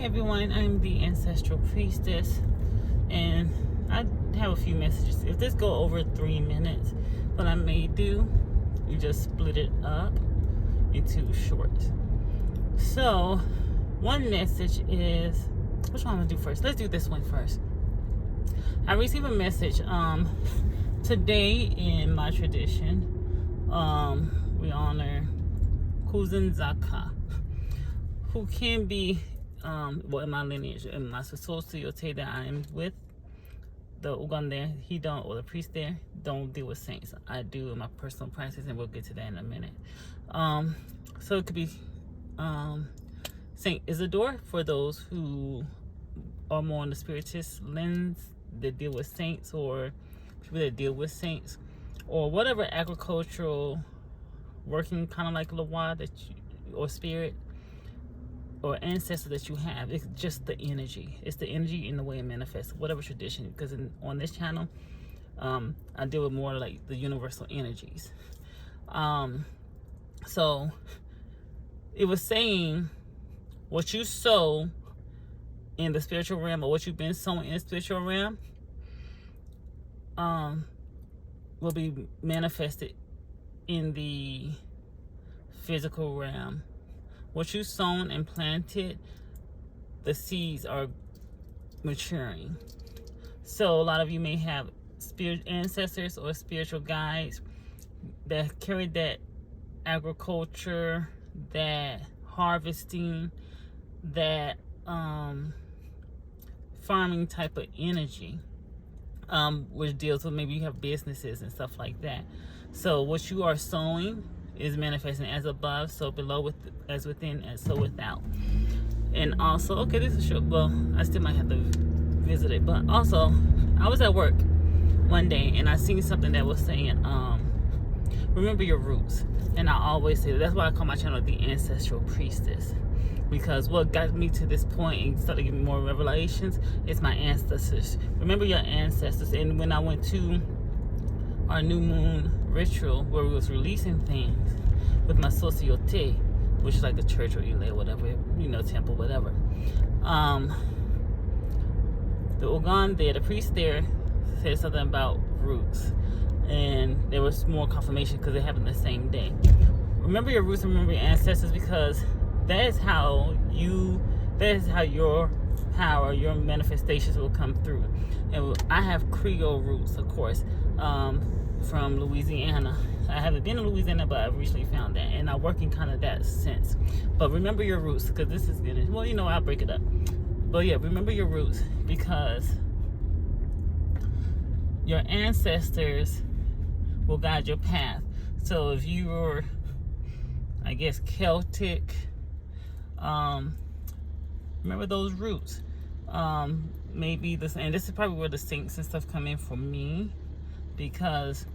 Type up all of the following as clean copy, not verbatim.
everyone, I'm the Ancestral Priestess, and I have a few messages. If this go over 3 minutes, what I may do, you just split it up into shorts. So, one message is, which one I'm gonna do first? Let's do this one first. I received a message today in my tradition. We honor Kuzenzaka, who can be in my lineage, in my society that I am with, the Ugan there, he don't, or the priest there, don't deal with saints. I do in my personal practice, and we'll get to that in a minute. So it could be Saint Isidore for those who are more on the spiritist lens that deal with saints, or people that deal with saints, or whatever agricultural working kind of like Lawa that you, or spirit or ancestor that you have. It's just the energy. It's the energy in the way it manifests, whatever tradition. Because on this channel, I deal with more like the universal energies. So it was saying what you sow in the spiritual realm, or what you've been sowing in the spiritual realm, will be manifested in the physical realm. What you sown and planted, the seeds are maturing. So a lot of you may have spirit ancestors or spiritual guides that carry that agriculture, that harvesting, that farming type of energy, which deals with, maybe you have businesses and stuff like that. So what you are sowing is manifesting as above, so below, as within, as so without. And also, okay, this is short. Well, I still might have to visit it, but also, I was at work one day and I seen something that was saying, remember your roots. And I always say that's why I call my channel the Ancestral Priestess, because what got me to this point and started giving me more revelations is my ancestors. Remember your ancestors. And when I went to our new moon ritual where we was releasing things with my sociote, which is like the church or Ile, whatever, temple, whatever, the Ogan there, the priest there, said something about roots, and there was more confirmation because it happened the same day. Remember your roots and remember your ancestors, because that is how your power, your manifestations will come through. And I have Creole roots, of course, from Louisiana. I haven't been in Louisiana, but I've recently found that, and I work in kind of that sense. But remember your roots, because this is good. Well, I'll break it up. But yeah, remember your roots, because your ancestors will guide your path. So if you were, I guess, Celtic, remember those roots. Maybe this, and this is probably where the saints and stuff come in for me, because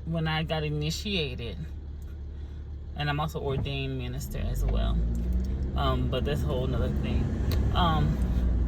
when I got initiated, and I'm also ordained minister as well, but that's a whole nother thing.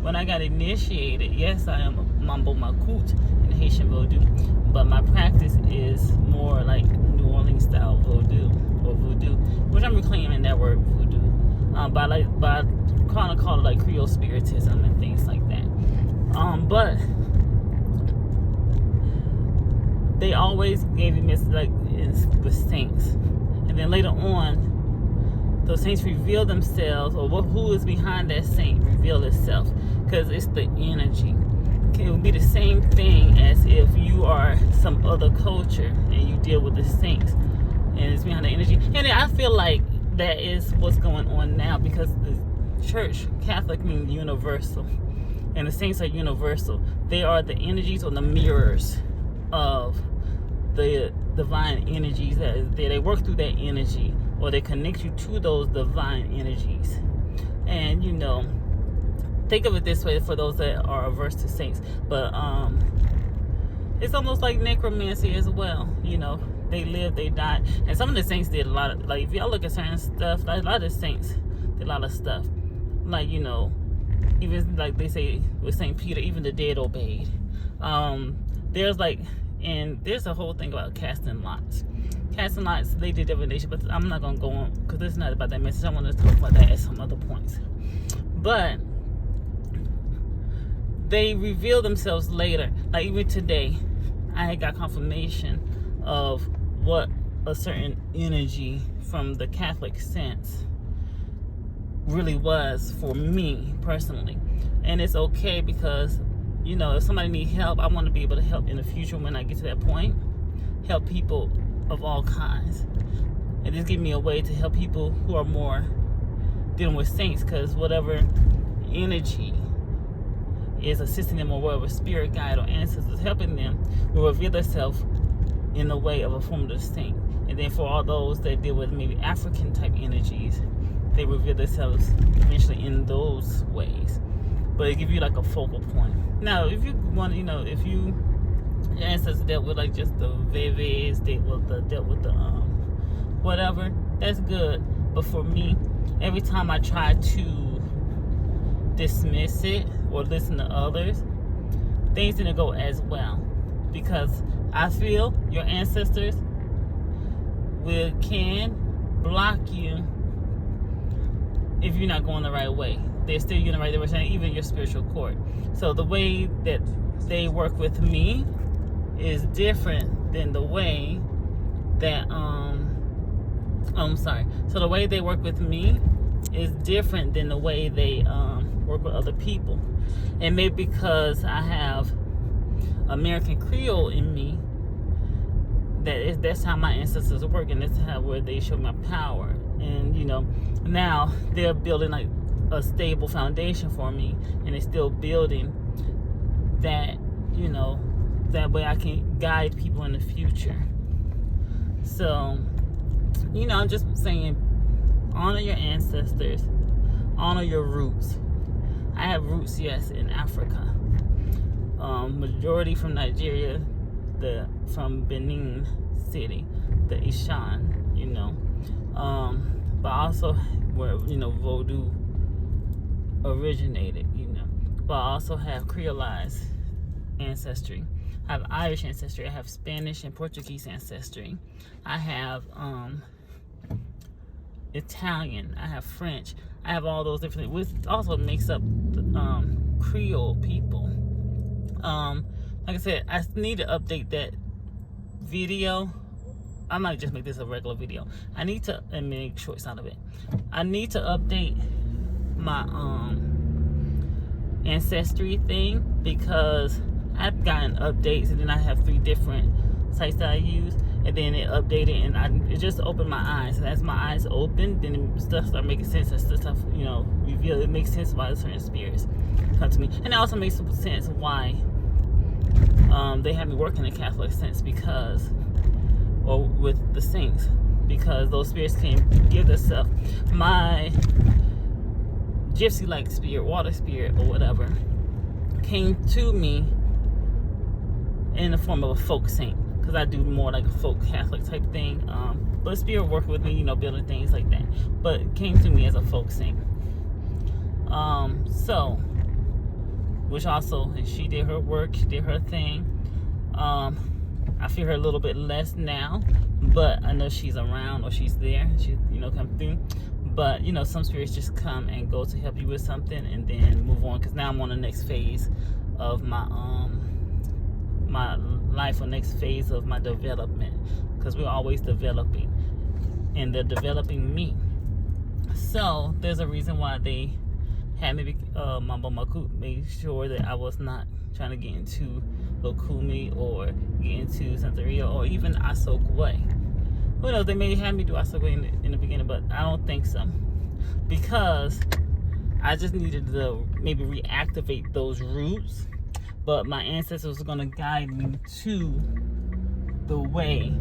When I got initiated, yes, I am a Mambo Makut in Haitian Vodou, but my practice is more like New Orleans style Vodou, or Voodoo, which I'm reclaiming that word Voodoo. But I kind of call it like Creole Spiritism and things like that. But they always gave me like with saints, and then later on, those saints reveal themselves, or who is behind that saint reveal itself, because it's the energy. It would be the same thing as if you are some other culture and you deal with the saints, and it's behind the energy. And I feel like that is what's going on now, because the church, Catholic, means universal, and the saints are universal. They are the energies, or the mirrors of the divine energies that is there. They work through that energy, or they connect you to those divine energies. And think of it this way for those that are averse to saints, but it's almost like necromancy as well. They live, they die, and some of the saints did a lot of, like, if y'all look at certain stuff, like a lot of the saints did a lot of stuff, like, even like they say with Saint Peter, even the dead obeyed. There's like, and there's a whole thing about casting lots. Casting lots, they did divination, but I'm not gonna go on because it's not about that message. I want to talk about that at some other points. but they reveal themselves later. Like even today, I had got confirmation of what a certain energy from the Catholic sense really was for me personally. And it's okay because, you know, if somebody needs help, I want to be able to help in the future when I get to that point. Help people of all kinds. And this gives me a way to help people who are more dealing with saints, because whatever energy is assisting them, or whatever spirit guide or ancestors helping them, will reveal themselves in the way of a form of the saint. And then for all those that deal with maybe African type energies, they reveal themselves eventually in those ways. But it gives you like a focal point. Now, if you want, you know, if your ancestors dealt with like just the Veves, dealt with the whatever, that's good. But for me, every time I try to dismiss it or listen to others, things didn't go as well, because I feel your ancestors can block you if you're not going the right way. They're still you in the right direction, even your spiritual cord. So the way that they work with me is different than the way that So the way they work with me is different than the way they work with other people. And maybe because I have American Creole in me, that's how my ancestors work, and that's how where they show my power. And you know, now they're building like a stable foundation for me, and they're still building that, you know, that way I can guide people in the future. So, you know, I'm just saying, honor your ancestors, honor your roots. I have roots, yes, in Africa. Majority from Nigeria, from Benin City, the Ishan, you know. But also where, you know, Vodou originated, you know. But I also have Creolized ancestry. I have Irish ancestry. I have Spanish and Portuguese ancestry. I have Italian. I have French. I have all those different, which also makes up Creole people. Like I said, I need to update that video. I might just make this a regular video. I need to, and make shorts out of it. I need to update my ancestry thing, because I've gotten updates, and then I have 3 different sites that I use, and then it updated, and it just opened my eyes. And as my eyes open, then stuff started making sense, and stuff, you know, reveal. It makes sense why certain spirits come to me, and it also makes sense why they have me work in the Catholic sense, because, or with the saints, because those spirits can give themselves. My gypsy-like spirit, water spirit, or whatever, came to me in the form of a folk saint, because I do more like a folk Catholic type thing. But spirit worked with me, you know, building things like that. But it came to me as a folk saint. So, which also, and she did her work, she did her thing. I feel her a little bit less now, but I know she's around, or she's there. She, you know, come through. But, you know, some spirits just come and go to help you with something, and then move on. Because now I'm on the next phase of my my life, or next phase of my development. Because we're always developing, and they're developing me. So there's a reason why they had me Mambo make sure that I was not trying to get into Lokumi or get into Santeria or even Asogwe. Who knows, they may have me do Asogwe in the beginning, but I don't think so, because I just needed to maybe reactivate those roots. But my ancestors were going to guide me to the way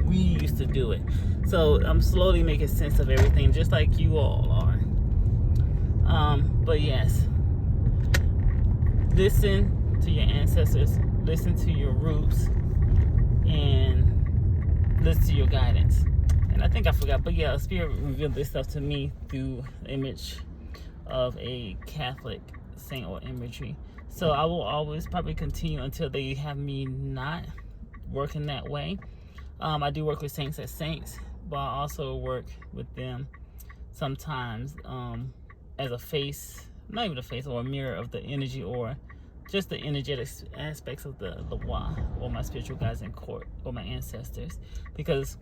we used to do it. So I'm slowly making sense of everything, just like you all are. But yes, listen to your ancestors, listen to your roots, and listen to your guidance. And I think I forgot, but yeah, a spirit revealed this stuff to me through the image of a Catholic saint or imagery. So I will always probably continue until they have me not working that way. I do work with saints as saints, but I also work with them sometimes as a face not even a face or a mirror of the energy, or just the energetic aspects of the Loa, or my spiritual guides in court, or my ancestors, because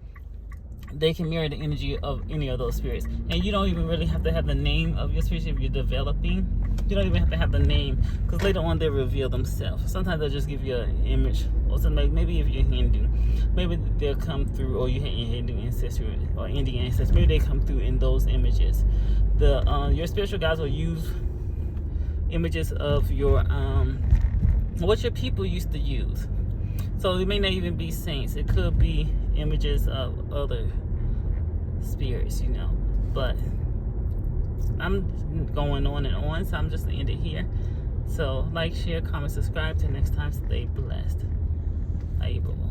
they can mirror the energy of any of those spirits. And you don't even really have to have the name of your spirit if you're developing. You don't even have to have the name, because later on they'll reveal themselves. Sometimes they'll just give you an image, or something. Maybe if you're Hindu, maybe they'll come through, or you have Hindu ancestry or Indian ancestry, maybe they come through in those images. Your spiritual guides will use images of your what your people used to use. So it may not even be saints. It could be images of other spirits, you know. But I'm going on and on, so I'm just gonna end it here. So like, share, comment, subscribe. Till next time, stay blessed. Able.